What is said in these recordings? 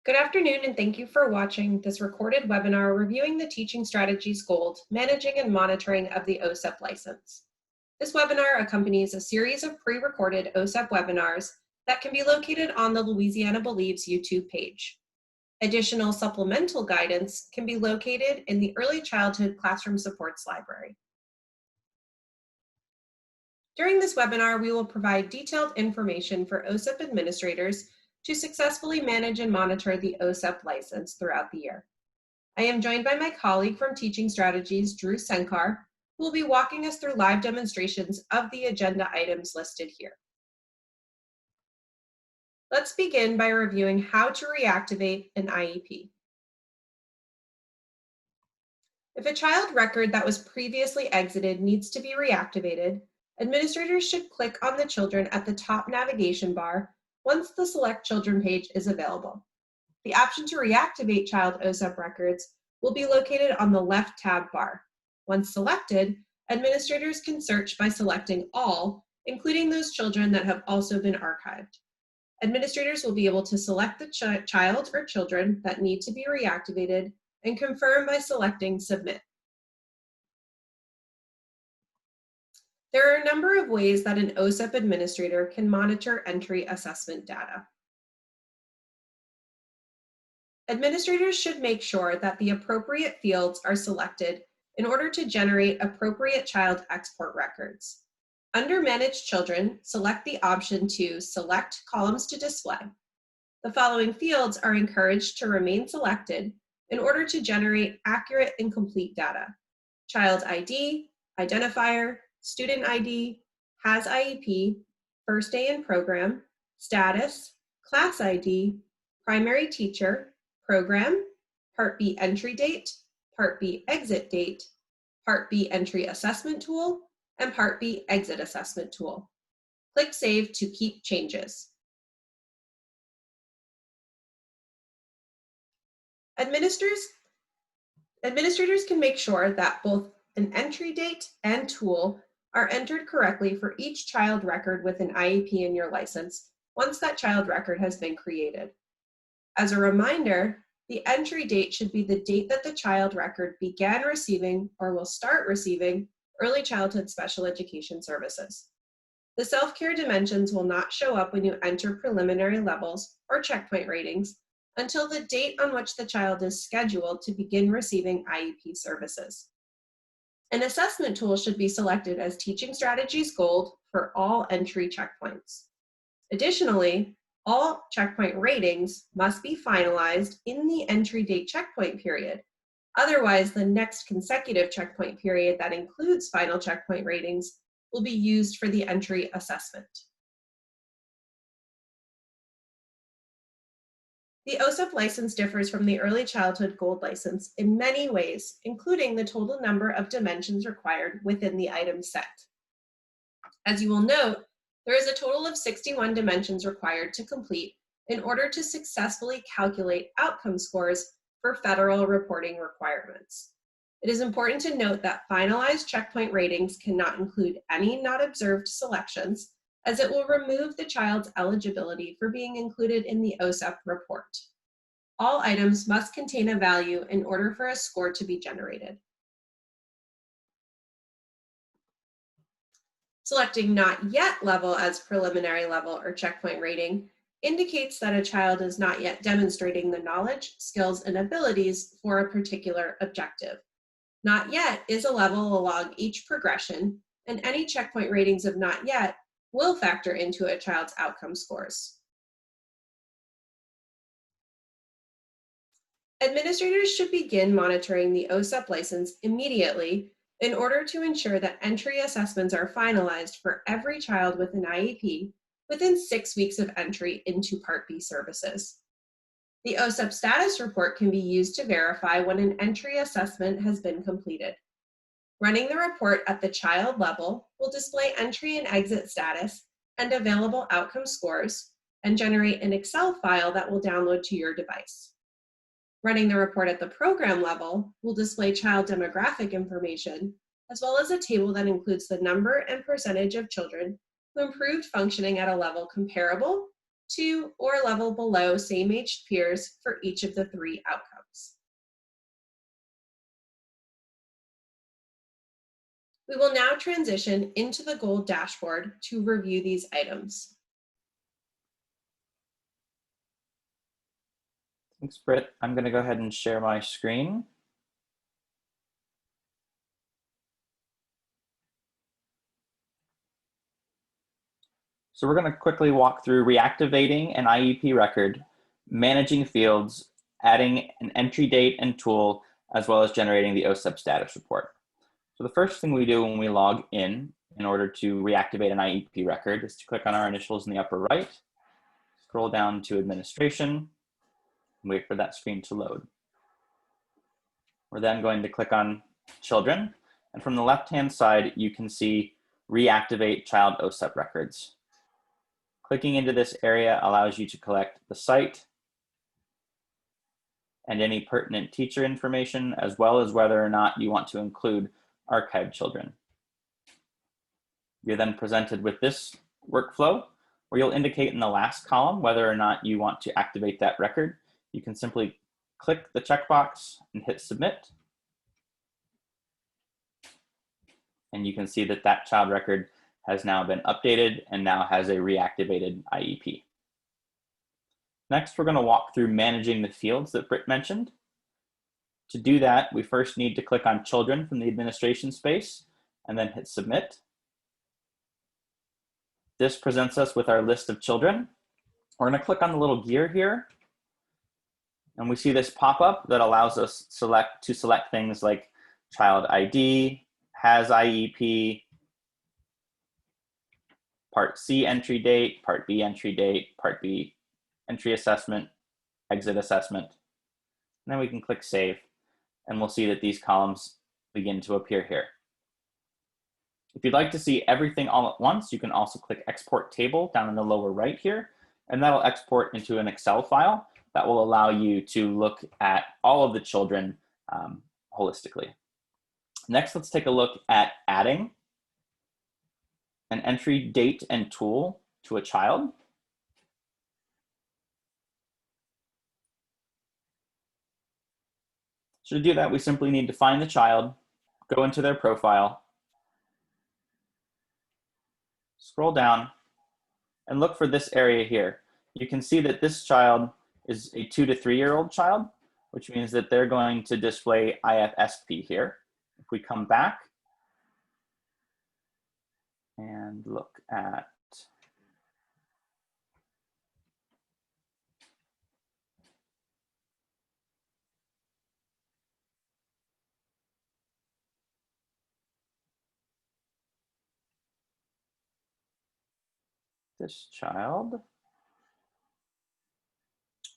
Good afternoon, and thank you for watching this recorded webinar reviewing the Teaching Strategies Gold, Managing and Monitoring of the OSEP License. This webinar accompanies a series of pre-recorded OSEP webinars that can be located on the Louisiana Believes YouTube page. Additional supplemental guidance can be located in the Early Childhood Classroom Supports Library. During this webinar, we will provide detailed information for OSEP administrators to successfully manage and monitor the OSEP license throughout the year. I am joined by my colleague from Teaching Strategies, Drew Senkar, who will be walking us through live demonstrations of the agenda items listed here. Let's begin by reviewing how to reactivate an IEP. If a child record that was previously exited needs to be reactivated, administrators should click on the children at the top navigation bar once the Select Children page is available. The option to reactivate child OSEP records will be located on the left tab bar. Once selected, administrators can search by selecting All, including those children that have also been archived. Administrators will be able to select the child or children that need to be reactivated and confirm by selecting Submit. There are a number of ways that an OSEP administrator can monitor entry assessment data. Administrators should make sure that the appropriate fields are selected in order to generate appropriate child export records. Under Manage Children, select the option to Select Columns to Display. The following fields are encouraged to remain selected in order to generate accurate and complete data: Child ID, Identifier, Student ID, Has IEP, First Day in Program, Status, Class ID, Primary Teacher, Program, Part B Entry Date, Part B Exit Date, Part B Entry Assessment Tool, and Part B Exit Assessment Tool. Click Save to keep changes. Administrators can make sure that both an entry date and tool are entered correctly for each child record with an IEP in your license once that child record has been created. As a reminder, the entry date should be the date that the child record began receiving or will start receiving early childhood special education services. The self-care dimensions will not show up when you enter preliminary levels or checkpoint ratings until the date on which the child is scheduled to begin receiving IEP services. An assessment tool should be selected as Teaching Strategies Gold for all entry checkpoints. Additionally, all checkpoint ratings must be finalized in the entry date checkpoint period. Otherwise, the next consecutive checkpoint period that includes final checkpoint ratings will be used for the entry assessment. The OSEP license differs from the Early Childhood Gold license in many ways, including the total number of dimensions required within the item set. As you will note, there is a total of 61 dimensions required to complete in order to successfully calculate outcome scores for federal reporting requirements. It is important to note that finalized checkpoint ratings cannot include any not observed selections, as it will remove the child's eligibility for being included in the OSEP report. All items must contain a value in order for a score to be generated. Selecting Not Yet level as preliminary level or checkpoint rating indicates that a child is not yet demonstrating the knowledge, skills, and abilities for a particular objective. Not Yet is a level along each progression, and any checkpoint ratings of Not Yet will factor into a child's outcome scores. Administrators should begin monitoring the OSEP license immediately in order to ensure that entry assessments are finalized for every child with an IEP within 6 weeks of entry into Part B services. The OSEP status report can be used to verify when an entry assessment has been completed. Running the report at the child level will display entry and exit status and available outcome scores and generate an Excel file that will download to your device. Running the report at the program level will display child demographic information, as well as a table that includes the number and percentage of children who improved functioning at a level comparable to or a level below same-aged peers for each of the 3 outcomes. We will now transition into the goal dashboard to review these items. Thanks, Britt. I'm going to go ahead and share my screen. So we're going to quickly walk through reactivating an IEP record, managing fields, adding an entry date and tool, as well as generating the OSEP status report. So the first thing we do when we log in order to reactivate an IEP record is to click on our initials in the upper right, scroll down to administration, and wait for that screen to load. We're then going to click on children, and from the left-hand side, you can see reactivate child OSEP records. Clicking into this area allows you to collect the site and any pertinent teacher information, as well as whether or not you want to include archived children. You're then presented with this workflow where you'll indicate in the last column whether or not you want to activate that record. You can simply click the checkbox and hit submit. And you can see that that child record has now been updated and now has a reactivated IEP. Next, we're going to walk through managing the fields that Britt mentioned. To do that, we first need to click on children from the administration space and then hit submit. This presents us with our list of children. We're going to click on the little gear here, and we see this pop-up that allows us to select things like child ID, has IEP, Part C entry date, Part B entry date, Part B entry assessment, exit assessment. And then we can click Save, and we'll see that these columns begin to appear here. If you'd like to see everything all at once, you can also click Export Table down in the lower right here, and that'll export into an Excel file that will allow you to look at all of the children holistically. Next, let's take a look at adding an entry date and tool to a child. So to do that, we simply need to find the child, go into their profile, scroll down, and look for this area here. You can see that this child is a 2 to 3-year-old child, which means that they're going to display IFSP here. If we come back and look at this child,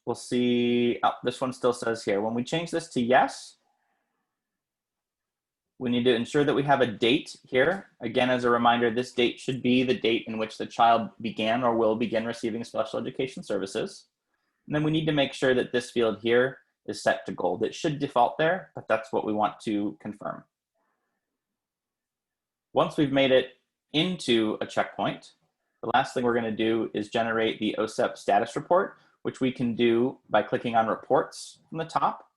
we'll see, oh, this one still says here, when we change this to yes, we need to ensure that we have a date here. Again, as a reminder, this date should be the date in which the child began or will begin receiving special education services. And then we need to make sure that this field here is set to gold. It should default there, but that's what we want to confirm. Once we've made it into a checkpoint, the last thing we're going to do is generate the OSEP status report, which we can do by clicking on reports from the top,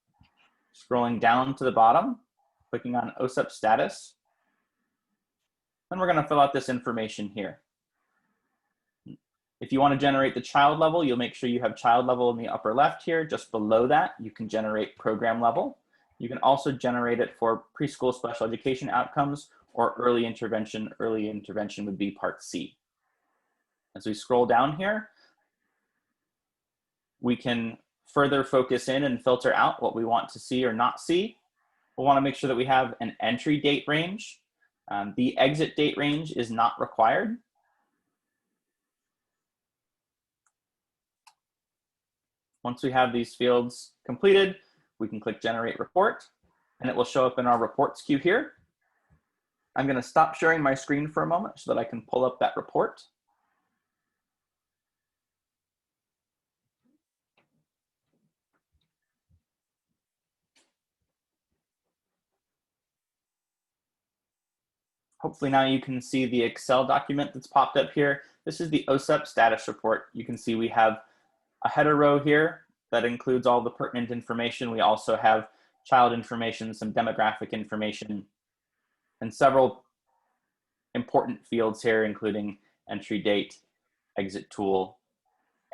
scrolling down to the bottom, clicking on OSEP status. Then we're going to fill out this information here. If you want to generate the child level, you'll make sure you have child level in the upper left here. Just below that, you can generate program level. You can also generate it for preschool special education outcomes or early intervention. Early intervention would be Part C. As we scroll down here, we can further focus in and filter out what we want to see or not see. We'll want to make sure that we have an entry date range. The exit date range is not required. Once we have these fields completed, we can click Generate Report, and it will show up in our reports queue here. I'm going to stop sharing my screen for a moment so that I can pull up that report. Hopefully now you can see the Excel document that's popped up here. This is the OSEP status report. You can see we have a header row here that includes all the pertinent information. We also have child information, some demographic information, and several important fields here, including entry date, exit tool,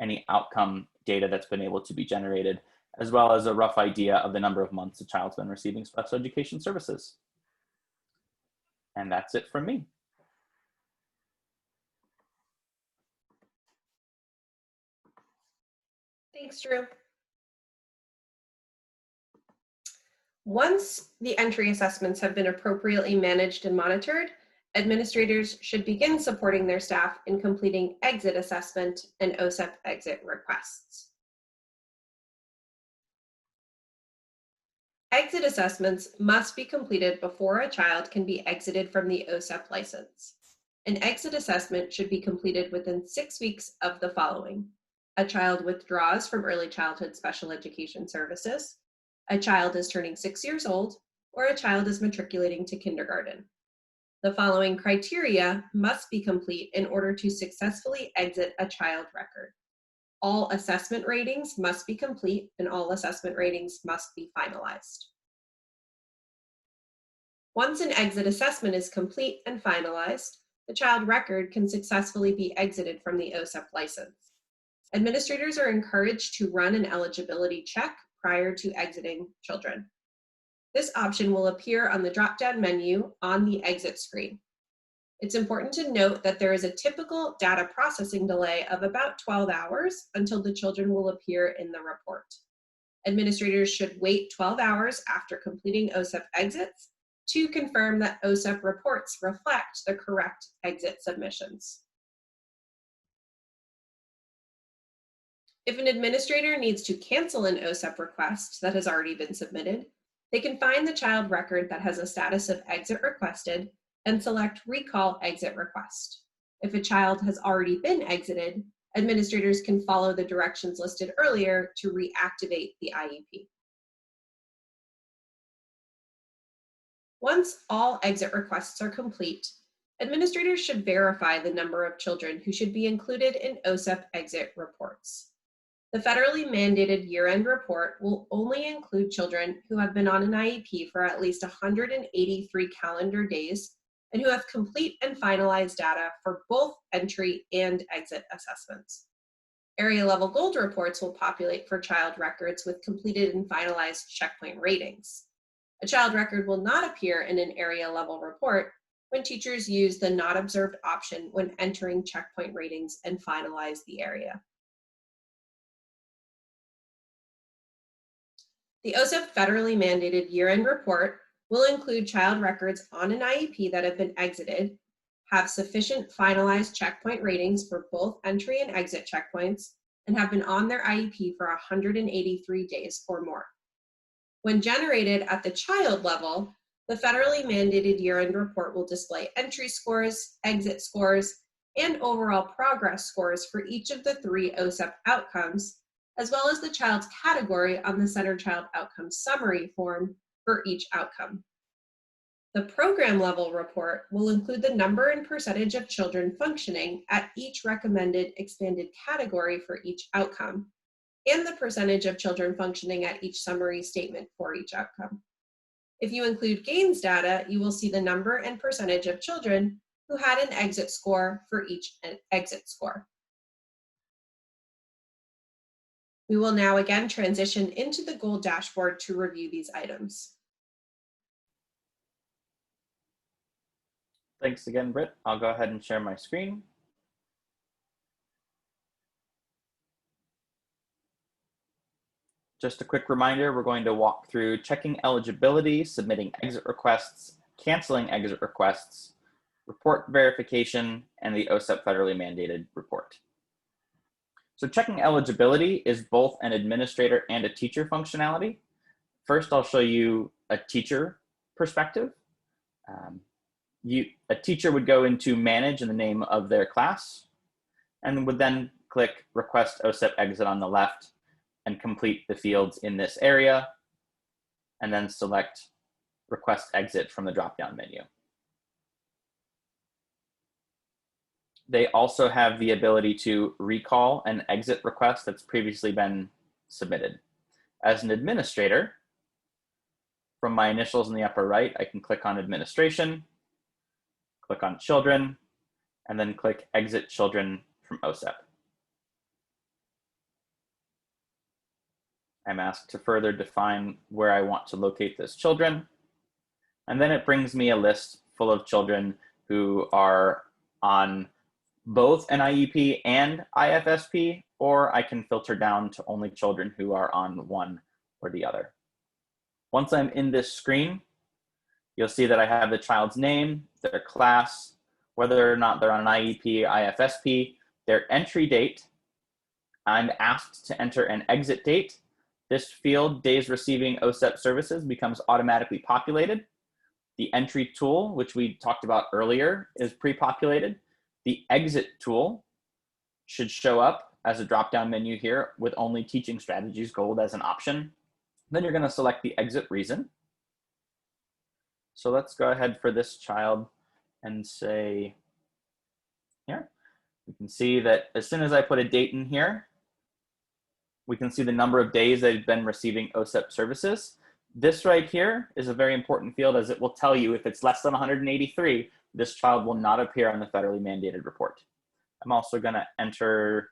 any outcome data that's been able to be generated, as well as a rough idea of the number of months a child's been receiving special education services. And that's it from me. Thanks, Drew. Once the entry assessments have been appropriately managed and monitored, administrators should begin supporting their staff in completing exit assessment and OSEP exit requests. Exit assessments must be completed before a child can be exited from the OSEP license. An exit assessment should be completed within 6 weeks of the following: a child withdraws from early childhood special education services, a child is turning 6 years old, or a child is matriculating to kindergarten. The following criteria must be complete in order to successfully exit a child record. All assessment ratings must be complete and all assessment ratings must be finalized. Once an exit assessment is complete and finalized, the child record can successfully be exited from the OSEP license. Administrators are encouraged to run an eligibility check prior to exiting children. This option will appear on the drop-down menu on the exit screen. It's important to note that there is a typical data processing delay of about 12 hours until the children will appear in the report. Administrators should wait 12 hours after completing OSEP exits to confirm that OSEP reports reflect the correct exit submissions. If an administrator needs to cancel an OSEP request that has already been submitted, they can find the child record that has a status of exit requested and select Recall Exit Request. If a child has already been exited, administrators can follow the directions listed earlier to reactivate the IEP. Once all exit requests are complete, administrators should verify the number of children who should be included in OSEP exit reports. The federally mandated year-end report will only include children who have been on an IEP for at least 183 calendar days and who have complete and finalized data for both entry and exit assessments. Area level gold reports will populate for child records with completed and finalized checkpoint ratings. A child record will not appear in an area level report when teachers use the not observed option when entering checkpoint ratings and finalize the area. The OSEP federally mandated year-end report will include child records on an IEP that have been exited, have sufficient finalized checkpoint ratings for both entry and exit checkpoints, and have been on their IEP for 183 days or more. When generated at the child level, the federally mandated year-end report will display entry scores, exit scores, and overall progress scores for each of the 3 OSEP outcomes, as well as the child's category on the Center Child Outcome Summary form for each outcome. The program level report will include the number and percentage of children functioning at each recommended expanded category for each outcome, and the percentage of children functioning at each summary statement for each outcome. If you include gains data, you will see the number and percentage of children who had an exit score for each exit score. We will now again transition into the gold dashboard to review these items. Thanks again, Britt. I'll go ahead and share my screen. Just a quick reminder, we're going to walk through checking eligibility, submitting exit requests, canceling exit requests, report verification, and the OSEP federally mandated report. So checking eligibility is both an administrator and a teacher functionality. First, I'll show you a teacher perspective. A teacher would go into manage in the name of their class and would then click request OSEP exit on the left and complete the fields in this area, and then select request exit from the drop-down menu. They also have the ability to recall an exit request that's previously been submitted. As an administrator, from my initials in the upper right, I can click on administration, click on children, and then click exit children from OSEP. I'm asked to further define where I want to locate those children. And then it brings me a list full of children who are on both an IEP and IFSP, or I can filter down to only children who are on one or the other. Once I'm in this screen, you'll see that I have the child's name, their class, whether or not they're on an IEP, IFSP, their entry date. I'm asked to enter an exit date. This field, days receiving OSEP services, becomes automatically populated. The entry tool, which we talked about earlier, is pre-populated. The exit tool should show up as a drop-down menu here with only teaching strategies gold as an option. Then you're going to select the exit reason. So let's go ahead for this child and say here. You can see that as soon as I put a date in here, we can see the number of days they've been receiving OSEP services. This right here is a very important field, as it will tell you if it's less than 183, this child will not appear on the federally mandated report. I'm also going to enter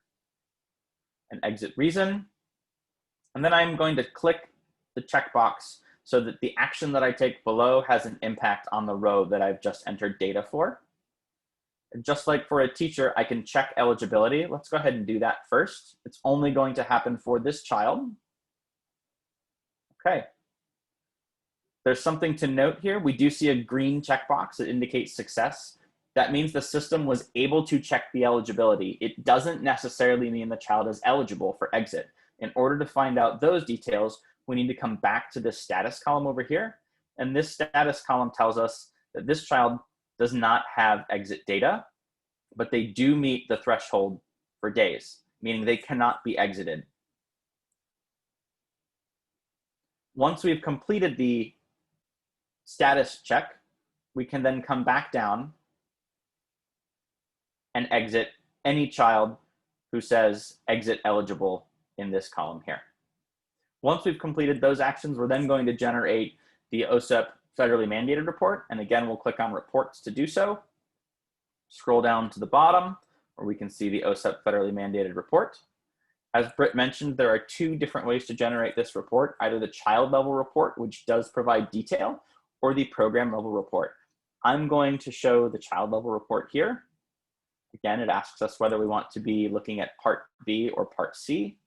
an exit reason, and then I'm going to click the checkbox so that the action that I take below has an impact on the row that I've just entered data for. And just like for a teacher, I can check eligibility. Let's go ahead and do that first. It's only going to happen for this child. Okay. There's something to note here. We do see a green checkbox that indicates success. That means the system was able to check the eligibility. It doesn't necessarily mean the child is eligible for exit. In order to find out those details, we need to come back to this status column over here. And this status column tells us that this child does not have exit data, but they do meet the threshold for days, meaning they cannot be exited. Once we've completed the status check, we can then come back down and exit any child who says exit eligible in this column here. Once we've completed those actions, we're then going to generate the OSEP federally mandated report. And again, we'll click on reports to do so. Scroll down to the bottom where we can see the OSEP federally mandated report. As Britt mentioned, there are two different ways to generate this report, either the child level report, which does provide detail, or the program level report. I'm going to show the child level report here. Again, it asks us whether we want to be looking at Part B or Part C.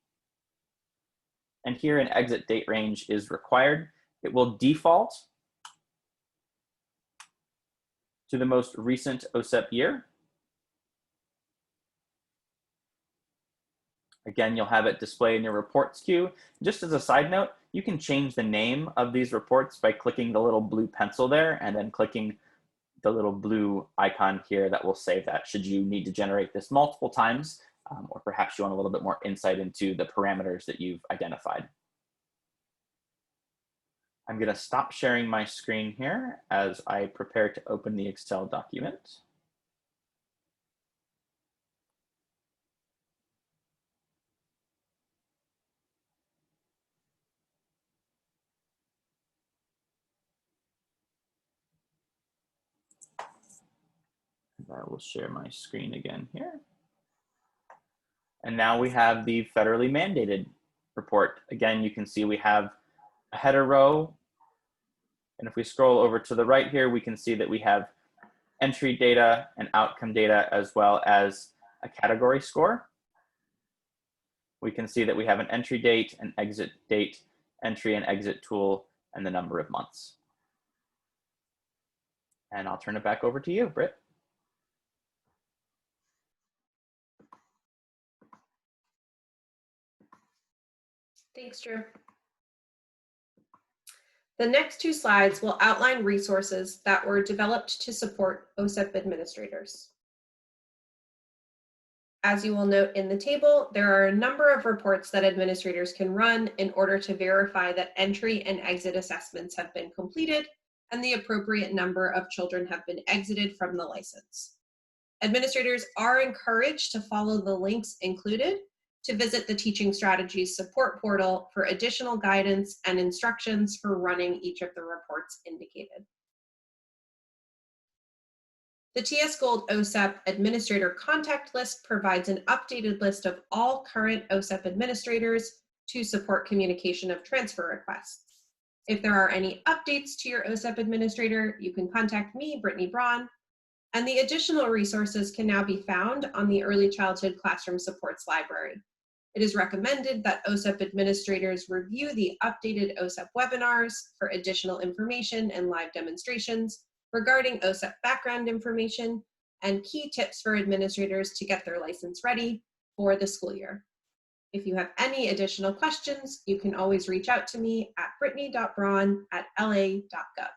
And here an exit date range is required. It will default to the most recent OSEP year. Again, you'll have it display in your reports queue. Just as a side note, you can change the name of these reports by clicking the little blue pencil there and then clicking the little blue icon here that will save that should you need to generate this multiple times, or perhaps you want a little bit more insight into the parameters that you've identified. I'm going to stop sharing my screen here as I prepare to open the Excel document. I will share my screen again here. And now we have the federally mandated report. Again, you can see we have a header row. And if we scroll over to the right here, we can see that we have entry data and outcome data, as well as a category score. We can see that we have an entry date, an exit date, entry and exit tool, and the number of months. And I'll turn it back over to you, Britt. Thanks, Drew. The next two slides will outline resources that were developed to support OSEP administrators. As you will note in the table, there are a number of reports that administrators can run in order to verify that entry and exit assessments have been completed and the appropriate number of children have been exited from the license. Administrators are encouraged to follow the links included to visit the Teaching Strategies support portal for additional guidance and instructions for running each of the reports indicated. The TS Gold OSEP Administrator Contact List provides an updated list of all current OSEP administrators to support communication of transfer requests. If there are any updates to your OSEP administrator, you can contact me, Brittany Braun, and the additional resources can now be found on the Early Childhood Classroom Supports Library. It is recommended that OSEP administrators review the updated OSEP webinars for additional information and live demonstrations regarding OSEP background information and key tips for administrators to get their license ready for the school year. If you have any additional questions, you can always reach out to me at brittany.braun@la.gov.